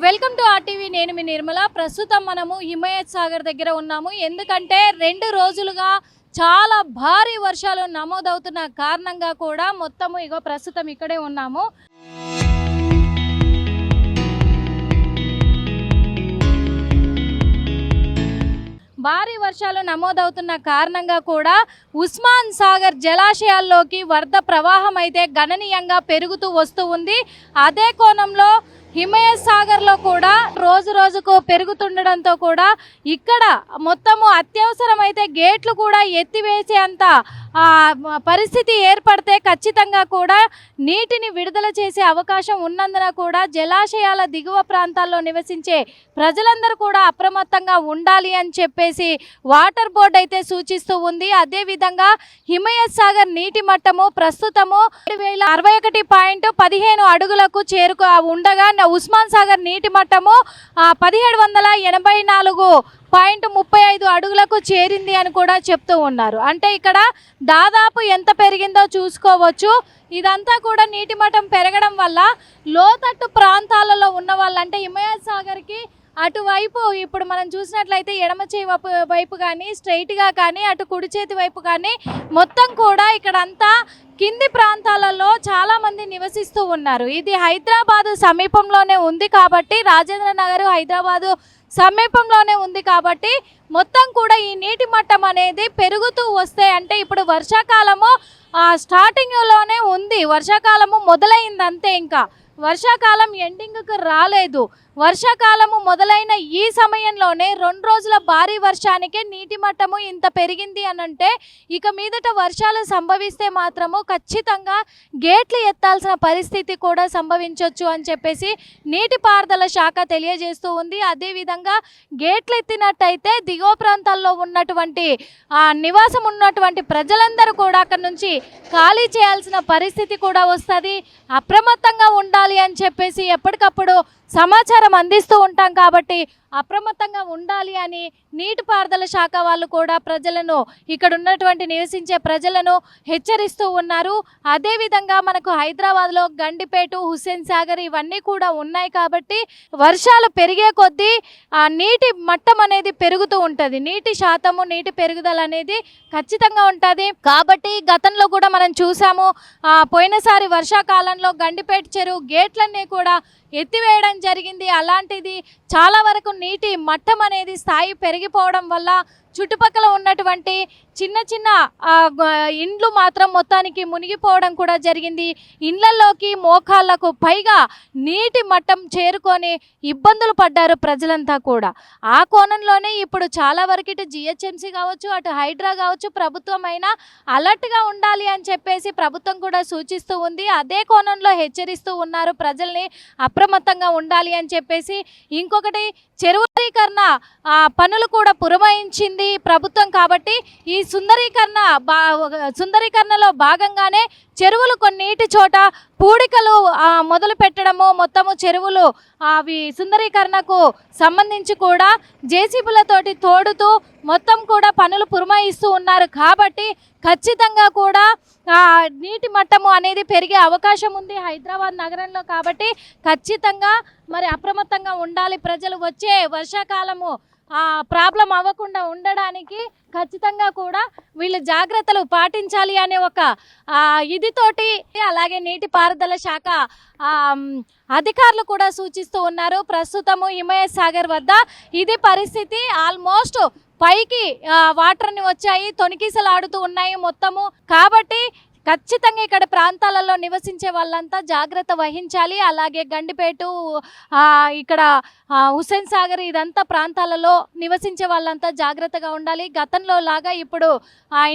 Welcome to RTV. నేను మీ నిర్మల. ప్రస్తుతం మనము హిమాయత్ సాగర్ దగ్గర ఉన్నాము. ఎందుకంటే 2 రోజులుగా చాలా భారీ వర్షాలు నమోదవుతున్న కారణంగా కూడా మొత్తము ఇగో ప్రస్తుతం ఇక్కడే ఉన్నాము. భారీ వర్షాలు నమోదవుతున్న కారణంగా కూడా ఉస్మాన్ సాగర్ జలాశయాల్లోకి వరద ప్రవాహం అయితే గణనీయంగా పెరుగుతూ వస్తూ ఉంది. అదే కోణంలో హిమాయత్ సాగర్లో కూడా రోజు రోజుకు పెరుగుతుండడంతో కూడా ఇక్కడ మొత్తము అత్యవసరమైతే గేట్లు కూడా ఎత్తివేసేంత పరిస్థితి ఏర్పడితే ఖచ్చితంగా కూడా నీటిని విడుదల చేసే అవకాశం ఉన్నందున కూడా జలాశయాల దిగువ ప్రాంతాల్లో నివసించే ప్రజలందరూ కూడా అప్రమత్తంగా ఉండాలి అని చెప్పేసి వాటర్ బోర్డు అయితే సూచిస్తూ ఉంది. అదేవిధంగా హిమాయత్ సాగర్ నీటి మట్టము ప్రస్తుతము 6061.15 అడుగులకు ఉండగా ఉస్మాన్ సాగర్ నీటి మట్టము 1784.35 అడుగులకు చేరింది అని కూడా చెప్తూ ఉన్నారు. అంటే ఇక్కడ దాదాపు ఎంత పెరిగిందో చూసుకోవచ్చు. ఇదంతా కూడా నీటి మట్టం పెరగడం వల్ల లోతట్టు ప్రాంతాలలో ఉన్న వాళ్ళు అంటే హిమాయత్ సాగర్కి అటువైపు ఇప్పుడు మనం చూసినట్లయితే ఎడమ చేయి వైపు కానీ స్ట్రైట్గా కానీ అటు కుడి చేతి వైపు కానీ మొత్తం కూడా ఇక్కడంతా కింది ప్రాంతాలలో చాలామంది నివసిస్తూ ఉన్నారు. ఇది హైదరాబాదు సమీపంలోనే ఉంది కాబట్టి, రాజేంద్ర నగర్ హైదరాబాదు సమీపంలోనే ఉంది కాబట్టి మొత్తం కూడా ఈ నీటి మట్టం అనేది పెరుగుతూ వస్తే అంటే ఇప్పుడు వర్షాకాలము స్టార్టింగ్లోనే ఉంది. వర్షాకాలము మొదలైంది అంతే, ఇంకా వర్షాకాలం ఎండింగ్కి రాలేదు. వర్షాకాలము మొదలైన ఈ సమయంలోనే 2 రోజుల భారీ వర్షానికే నీటి మట్టము ఇంత పెరిగింది అనంటే ఇక మీదట వర్షాలు సంభవిస్తే మాత్రము ఖచ్చితంగా గేట్లు ఎత్తాల్సిన పరిస్థితి కూడా సంభవించవచ్చు అని చెప్పేసి నీటిపారుదల శాఖ తెలియజేస్తూ ఉంది. అదేవిధంగా గేట్లు ఎత్తినట్టయితే దిగువ ప్రాంతాల్లో ఉన్నటువంటి నివాసం ఉన్నటువంటి ప్రజలందరూ కూడా అక్కడి నుంచి ఖాళీ చేయాల్సిన పరిస్థితి కూడా వస్తుంది. అప్రమత్తంగా ఉండాలి అని చెప్పేసి ఎప్పటికప్పుడు సమాచారం అందిస్తూ ఉంటాం కాబట్టి అప్రమత్తంగా ఉండాలి అని నీటిపారుదల శాఖ వాళ్ళు కూడా ప్రజలను, ఇక్కడ ఉన్నటువంటి నివసించే ప్రజలను హెచ్చరిస్తూ ఉన్నారు. అదేవిధంగా మనకు హైదరాబాద్లో గండిపేట, హుస్సేన్ సాగర్ ఇవన్నీ కూడా ఉన్నాయి కాబట్టి వర్షాలు పెరిగే కొద్దీ నీటి మట్టం అనేది పెరుగుతూ ఉంటుంది. నీటి శాతము, నీటి పెరుగుదల అనేది ఖచ్చితంగా ఉంటుంది. కాబట్టి గతంలో కూడా మనం చూసాము, పోయినసారి వర్షాకాలంలో గండిపేట చెరువు గేట్లన్నీ కూడా ఎత్తివేయడం జరిగింది. అలాంటిది చాలా వరకు నీటి మట్టం అనేది స్థాయి పెరిగిపోవడం వల్ల చుట్టుపక్కల ఉన్నటువంటి చిన్న చిన్న ఇండ్లు మాత్రం మొత్తానికి మునిగిపోవడం కూడా జరిగింది. ఇండ్లలోకి మోకాళ్ళకు పైగా నీటి మట్టం చేరుకొని ఇబ్బందులు పడ్డారు ప్రజలంతా కూడా. ఆ కోణంలోనే ఇప్పుడు చాలా వరకు ఇటు జిహెచ్ఎంసీ కావచ్చు, అటు హైడ్రా కావచ్చు, ప్రభుత్వం అయినా అలర్ట్గా ఉండాలి అని చెప్పేసి ప్రభుత్వం కూడా సూచిస్తూ ఉంది. అదే కోణంలో హెచ్చరిస్తూ ఉన్నారు ప్రజల్ని అప్రమత్తంగా ఉండాలి అని చెప్పేసి. ఇంకొకటి, చెరువులీకరణ పనులు కూడా పురమాయించింది ప్రభుత్వం కాబట్టి ఈ సుందరీకరణలో భాగంగానే చెరువులు కొన్నిటి చోట పూడికలు మొదలు పెట్టడము, మొత్తము చెరువులు అవి సుందరీకరణకు సంబంధించి కూడా జేసీబీలతోటి తోడుతూ మొత్తం కూడా పనులు పురమాయిస్తూ ఉన్నారు. కాబట్టి ఖచ్చితంగా కూడా నీటి మట్టము అనేది పెరిగే అవకాశం ఉంది హైదరాబాద్ నగరంలో. కాబట్టి ఖచ్చితంగా మరి అప్రమత్తంగా ఉండాలి ప్రజలు. వచ్చే వర్షాకాలము ప్రాబ్లం అవ్వకుండా ఉండడానికి ఖచ్చితంగా కూడా వీళ్ళు జాగ్రత్తలు పాటించాలి అనే ఒక ఇదితోటి అలాగే నీటిపారుదల శాఖ అధికారులు కూడా సూచిస్తూ ఉన్నారు. ప్రస్తుతము హిమాయత్ సాగర్ వద్ద ఇది పరిస్థితి. ఆల్మోస్ట్ పైకి వాటర్ని వచ్చాయి, తొణికిసలాడుతూ ఉన్నాయి మొత్తము. కాబట్టి ఖచ్చితంగా ఇక్కడ ప్రాంతాలలో నివసించే వాళ్ళంతా జాగ్రత్త వహించాలి. అలాగే గండిపేట, ఇక్కడ హుస్సేన్ సాగర్ ఇదంతా ప్రాంతాలలో నివసించే వాళ్ళంతా జాగ్రత్తగా ఉండాలి. గతంలో లాగా ఇప్పుడు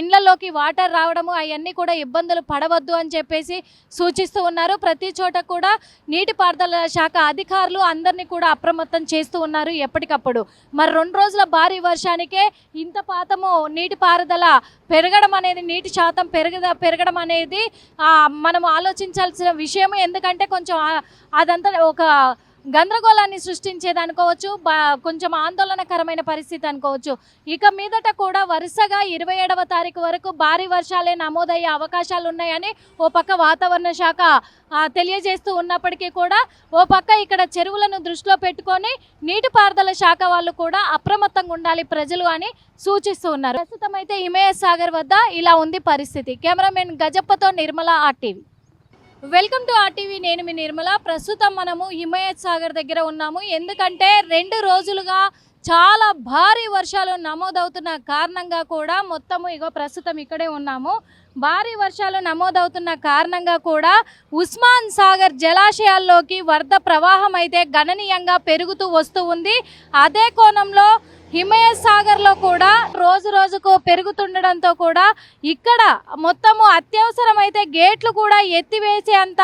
ఇండ్లలోకి వాటర్ రావడము అవన్నీ కూడా ఇబ్బందులు పడవద్దు అని చెప్పేసి సూచిస్తూ ఉన్నారు. ప్రతి చోట కూడా నీటిపారుదల శాఖ అధికారులు అందరినీ కూడా అప్రమత్తం చేస్తూ ఉన్నారు ఎప్పటికప్పుడు. మరి 2 రోజుల భారీ వర్షానికే ఇంత పాతము నీటిపారుదల పెరగడం అనేది, నీటి శాతం పెరగడం అనేది మనం ఆలోచించాల్సిన విషయము. ఎందుకంటే కొంచెం అదంతా ఒక గందరగోళాన్ని సృష్టించేది అనుకోవచ్చు, కొంచెం ఆందోళనకరమైన పరిస్థితి అనుకోవచ్చు. ఇక మీదట కూడా వరుసగా 27వ తారీఖు వరకు భారీ వర్షాలే నమోదయ్యే అవకాశాలు ఉన్నాయని ఓ పక్క వాతావరణ శాఖ తెలియజేస్తూ ఉన్నప్పటికీ కూడా ఓ పక్క ఇక్కడ చెరువులను దృష్టిలో పెట్టుకొని నీటిపారుదల శాఖ వాళ్ళు కూడా అప్రమత్తంగా ఉండాలి ప్రజలు అని సూచిస్తూ ఉన్నారు. ప్రస్తుతం అయితే హిమయత్ సాగర్ వద్ద ఇలా ఉంది పరిస్థితి. కెమెరామెన్ గజప్పతో నిర్మల, ఆర్టీవీ. వెల్కమ్ టు ఆర్టీవీ, నేను మీ నిర్మల. ప్రస్తుతం మనము హిమయత్ సాగర్ దగ్గర ఉన్నాము. ఎందుకంటే 2 రోజులుగా చాలా భారీ వర్షాలు నమోదవుతున్న కారణంగా కూడా మొత్తము ప్రస్తుతం ఇక్కడే ఉన్నాము. భారీ వర్షాలు నమోదవుతున్న కారణంగా కూడా ఉస్మాన్ సాగర్ జలాశయాల్లోకి వరద ప్రవాహం అయితే గణనీయంగా పెరుగుతూ వస్తూ ఉంది. అదే కోణంలో హిమయత్ సాగర్లో కూడా రోజు రోజుకు పెరుగుతుండడంతో కూడా ఇక్కడ మొత్తము అత్యవసరమైతే గేట్లు కూడా ఎత్తివేసేంత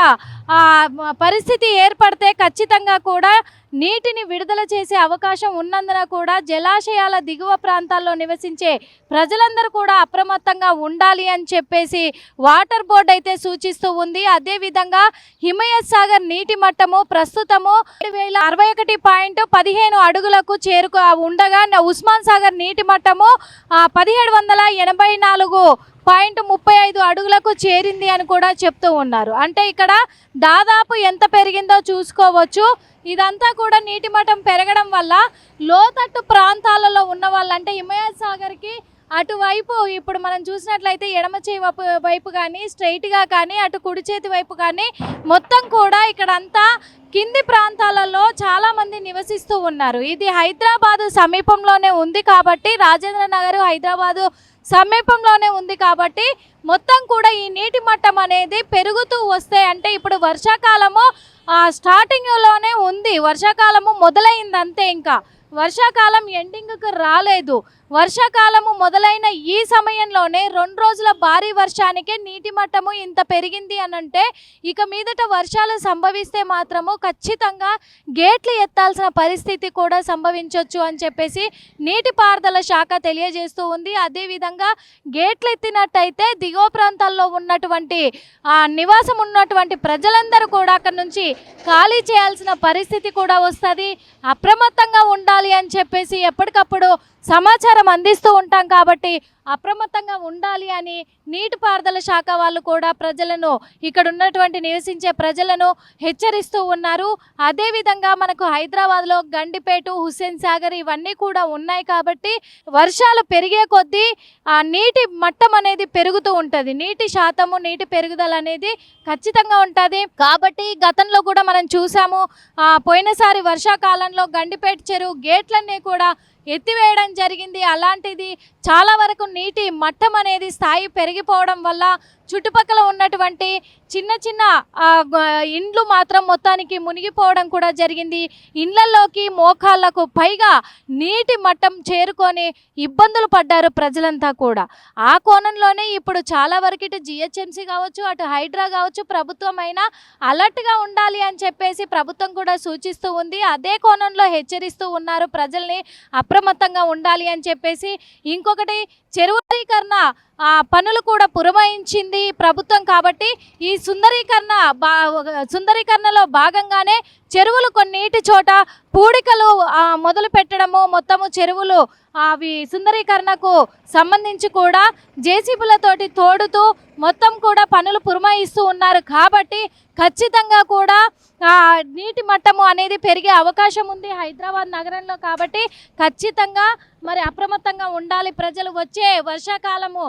పరిస్థితి ఏర్పడితే ఖచ్చితంగా కూడా నీటిని విడుదల చేసే అవకాశం ఉన్నందున కూడా జలాశయాల దిగువ ప్రాంతాల్లో నివసించే ప్రజలందరూ కూడా అప్రమత్తంగా ఉండాలి అని చెప్పేసి వాటర్ బోర్డు అయితే సూచిస్తూ ఉంది. అదేవిధంగా హిమయత్ సాగర్ నీటి మట్టము ప్రస్తుతము 6061.15 అడుగులకు ఉండగా ఉస్మాన్ సాగర్ నీటి మట్టము 1784.35 అడుగులకు చేరింది అని కూడా చెప్తూ ఉన్నారు. అంటే ఇక్కడ దాదాపు ఎంత పెరిగిందో చూసుకోవచ్చు. ఇదంతా కూడా నీటి మట్టం పెరగడం వల్ల లోతట్టు ప్రాంతాలలో ఉన్న వాళ్ళు, అంటే హిమయత్ సాగర్కి అటువైపు ఇప్పుడు మనం చూసినట్లయితే ఎడమ చేయి వైపు కానీ స్ట్రైట్గా కానీ అటు కుడి చేతి వైపు కానీ మొత్తం కూడా ఇక్కడంతా కింది ప్రాంతాలలో చాలామంది నివసిస్తూ ఉన్నారు. ఇది హైదరాబాదు సమీపంలోనే ఉంది కాబట్టి, రాజేంద్ర నగర్ హైదరాబాదు సమీపంలోనే ఉంది కాబట్టి మొత్తం కూడా ఈ నీటి మట్టం అనేది పెరుగుతూ వస్తే, అంటే ఇప్పుడు వర్షాకాలము స్టార్టింగ్లోనే ఉంది, వర్షాకాలము మొదలైంది అంతే, ఇంకా వర్షాకాలం ఎండింగ్కి రాలేదు. వర్షాకాలము మొదలైన ఈ సమయంలోనే 2 రోజుల భారీ వర్షానికే నీటి మట్టము ఇంత పెరిగింది అనంటే ఇక మీదట వర్షాలు సంభవిస్తే మాత్రము ఖచ్చితంగా గేట్లు ఎత్తాల్సిన పరిస్థితి కూడా సంభవించవచ్చు అని చెప్పేసి నీటిపారుదల శాఖ తెలియజేస్తూ ఉంది. అదేవిధంగా గేట్లు ఎత్తినట్టయితే దిగువ ప్రాంతాల్లో ఉన్నటువంటి నివాసం ఉన్నటువంటి ప్రజలందరూ కూడా అక్కడి నుంచి ఖాళీ చేయాల్సిన పరిస్థితి కూడా వస్తుంది. అప్రమత్తంగా ఉండాలి అని చెప్పేసి ఎప్పటికప్పుడు సమాచారం అందిస్తూ ఉంటాం కాబట్టి అప్రమత్తంగా ఉండాలి అని నీటిపారుదల శాఖ వాళ్ళు కూడా ప్రజలను, ఇక్కడ ఉన్నటువంటి నివసించే ప్రజలను హెచ్చరిస్తూ ఉన్నారు. అదేవిధంగా మనకు హైదరాబాద్లో గండిపేట, హుస్సేన్ సాగర్ ఇవన్నీ కూడా ఉన్నాయి కాబట్టి వర్షాలు పెరిగే కొద్దీ నీటి మట్టం అనేది పెరుగుతూ ఉంటుంది, నీటి శాతము, నీటి పెరుగుదల అనేది ఖచ్చితంగా ఉంటుంది. కాబట్టి గతంలో కూడా మనం చూసాము, పోయినసారి వర్షాకాలంలో గండిపేట చెరువు గేట్లన్నీ కూడా ఎత్తివేయడం జరిగింది. అలాంటిది చాలా వరకు నీటి మట్టం అనేది స్థాయి పెరిగిపోవడం వల్ల చుట్టుపక్కల ఉన్నటువంటి చిన్న చిన్న ఇండ్లు మాత్రం మొత్తానికి మునిగిపోవడం కూడా జరిగింది. ఇండ్లలోకి మోకాళ్ళకు పైగా నీటి మట్టం చేరుకొని ఇబ్బందులు పడ్డారు ప్రజలంతా కూడా. ఆ కోణంలోనే ఇప్పుడు చాలా వరకు ఇటు జిహెచ్ఎంసీ కావచ్చు, అటు హైడ్రా కావచ్చు, ప్రభుత్వం అయినా అలర్ట్గా ఉండాలి అని చెప్పేసి ప్రభుత్వం కూడా సూచిస్తూ ఉంది. అదే కోణంలో హెచ్చరిస్తూ ఉన్నారు ప్రజల్ని అప్రమత్తంగా ఉండాలి అని చెప్పేసి. ఇంకొకటి, చెరువులీకరణ పనులు కూడా పురమాయించింది ప్రభుత్వం కాబట్టి ఈ సుందరీకరణలో భాగంగానే చెరువులు కొన్నిటి చోట పూడికలు మొదలు పెట్టడము, మొత్తము చెరువులు అవి సుందరీకరణకు సంబంధించి కూడా జేసీబీలతోటి తోడుతూ మొత్తం కూడా పనులు పురమాయిస్తూ ఉన్నారు. కాబట్టి ఖచ్చితంగా కూడా నీటి మట్టము అనేది పెరిగే అవకాశం ఉంది హైదరాబాద్ నగరంలో. కాబట్టి ఖచ్చితంగా మరి అప్రమత్తంగా ఉండాలి ప్రజలు. వచ్చే వర్షాకాలము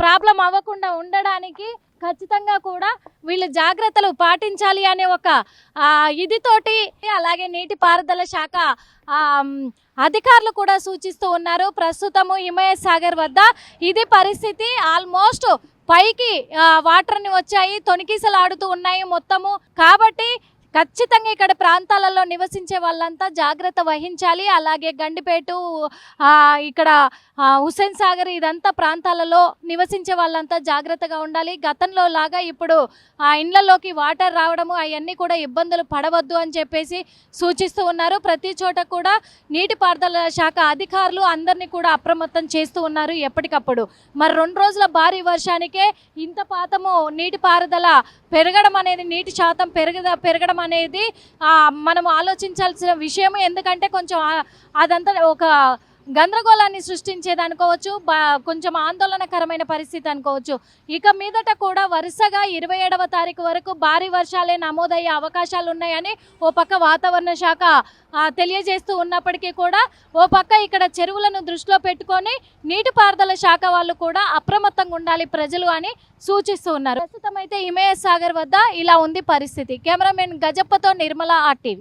ప్రాబ్లం అవ్వకుండా ఉండడానికి ఖచ్చితంగా కూడా వీళ్ళు జాగ్రత్తలు పాటించాలి అనే ఒక ఇదితోటి, అలాగే నీటిపారుదల శాఖ అధికారులు కూడా సూచిస్తూ ఉన్నారు. ప్రస్తుతము హిమయత్ సాగర్ వద్ద ఇది పరిస్థితి. ఆల్మోస్ట్ పైకి వాటర్ని వచ్చాయి, తొణికిసలాడుతూ ఉన్నాయి మొత్తము. కాబట్టి ఖచ్చితంగా ఇక్కడ ప్రాంతాలలో నివసించే వాళ్ళంతా జాగ్రత్త వహించాలి. అలాగే గండిపేట, ఇక్కడ హుస్సేన్ సాగర్ ఇదంతా ప్రాంతాలలో నివసించే వాళ్ళంతా జాగ్రత్తగా ఉండాలి. గతంలో లాగా ఇప్పుడు ఇండ్లలోకి వాటర్ రావడము అవన్నీ కూడా ఇబ్బందులు పడవద్దు అని చెప్పేసి సూచిస్తూ ఉన్నారు. ప్రతి చోట కూడా నీటిపారుదల శాఖ అధికారులు అందరినీ కూడా అప్రమత్తం చేస్తూ ఉన్నారు ఎప్పటికప్పుడు. మరి 2 రోజుల భారీ వర్షానికే ఇంత పాతము నీటిపారుదల పెరగడం అనేది, నీటి శాతం పెరగడం అనేది మనం ఆలోచించాల్సిన విషయం. ఎందుకంటే కొంచెం అదంతా ఒక గందరగోళాన్ని సృష్టించేది అనుకోవచ్చు, కొంచెం ఆందోళనకరమైన పరిస్థితి అనుకోవచ్చు. ఇక మీదట కూడా వరుసగా 27వ తారీఖు వరకు భారీ వర్షాలే నమోదయ్యే అవకాశాలు ఉన్నాయని ఓ పక్క వాతావరణ శాఖ తెలియజేస్తూ ఉన్నప్పటికీ కూడా ఓ పక్క ఇక్కడ చెరువులను దృష్టిలో పెట్టుకొని నీటిపారుదల శాఖ వాళ్ళు కూడా అప్రమత్తంగా ఉండాలి ప్రజలు అని సూచిస్తూ ఉన్నారు. ప్రస్తుతం అయితే హిమయత్ సాగర్ వద్ద ఇలా ఉంది పరిస్థితి. కెమెరామెన్ గజప్పతో నిర్మల RTV.